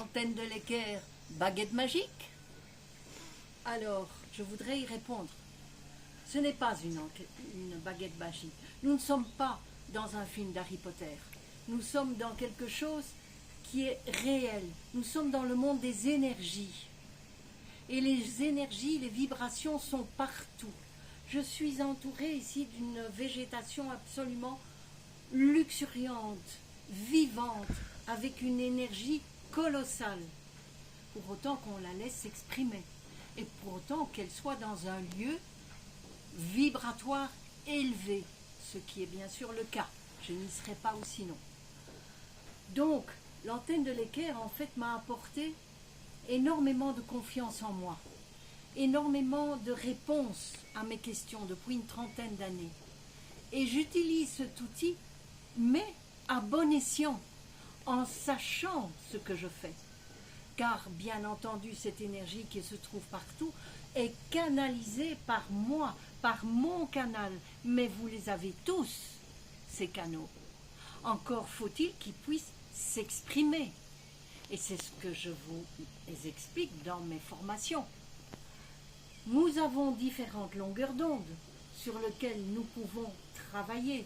L'antenne de l'équerre, baguette magique? Alors, je voudrais y répondre. Ce n'est pas une baguette magique. Nous ne sommes pas dans un film d'Harry Potter. Nous sommes dans quelque chose qui est réel. Nous sommes dans le monde des énergies. Et les énergies, les vibrations sont partout. Je suis entourée ici d'une végétation absolument luxuriante, vivante, avec une énergie colossale. Pour autant qu'on la laisse s'exprimer. Et pour autant qu'elle soit dans un lieu vibratoire élevé, ce qui est bien sûr le cas. Je n'y serais pas ou sinon. Donc, l'antenne de l'équerre, en fait, m'a apporté énormément de confiance en moi, énormément de réponses à mes questions depuis une trentaine d'années. Et j'utilise cet outil, mais à bon escient, en sachant ce que je fais. Car, bien entendu, cette énergie qui se trouve partout est canalisée par moi, par mon canal, mais vous les avez tous, ces canaux. Encore faut-il qu'ils puissent s'exprimer. Et c'est ce que je vous explique dans mes formations. Nous avons différentes longueurs d'onde sur lesquelles nous pouvons travailler.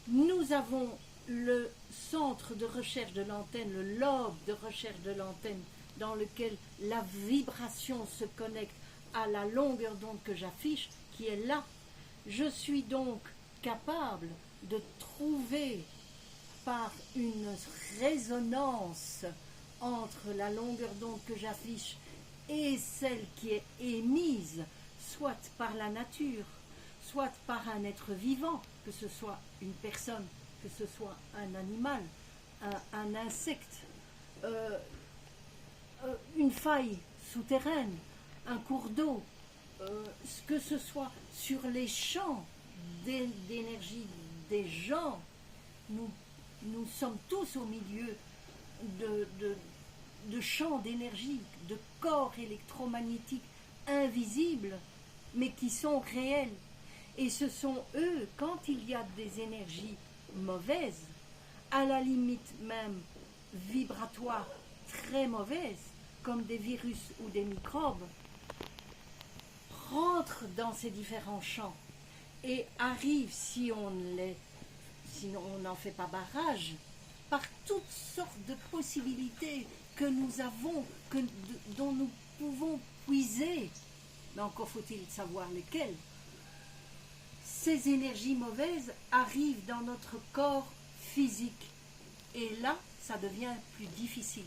Nous avons le centre de recherche de l'antenne, le lobe de recherche de l'antenne, dans lequel la vibration se connecte à la longueur d'onde que j'affiche, qui est là. Je suis donc capable de trouver par une résonance entre la longueur d'onde que j'affiche et celle qui est émise, soit par la nature, soit par un être vivant, que ce soit une personne, que ce soit un animal, un insecte, une faille souterraine, un cours d'eau, que ce soit sur les champs d'énergie des gens, nous sommes tous au milieu de champs d'énergie, de corps électromagnétiques invisibles, mais qui sont réels. Et ce sont eux, quand il y a des énergies mauvaises, à la limite même vibratoires très mauvaises, comme des virus ou des microbes, rentrent dans ces différents champs et arrivent, si on n'en fait pas barrage, par toutes sortes de possibilités que nous avons, dont nous pouvons puiser, mais encore faut-il savoir lesquelles. Ces énergies mauvaises arrivent dans notre corps physique. Et là, ça devient plus difficile.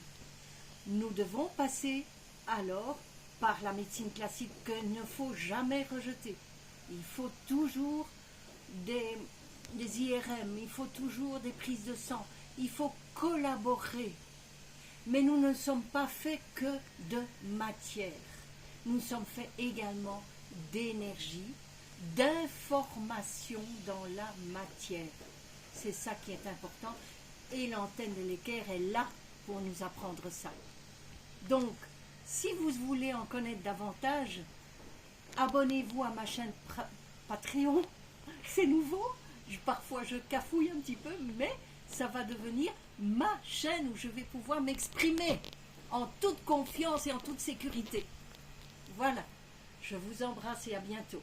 Nous devons passer alors par la médecine classique qu'il ne faut jamais rejeter. Il faut toujours des IRM, il faut toujours des prises de sang, il faut collaborer. Mais nous ne sommes pas faits que de matière. Nous sommes faits également d'énergie, d'information dans la matière. C'est ça qui est important. Et l'antenne de l'équerre est là pour nous apprendre ça. Donc, si vous voulez en connaître davantage, abonnez-vous à ma chaîne Patreon. C'est nouveau. Parfois, je cafouille un petit peu, mais ça va devenir ma chaîne où je vais pouvoir m'exprimer en toute confiance et en toute sécurité. Voilà. Je vous embrasse et à bientôt.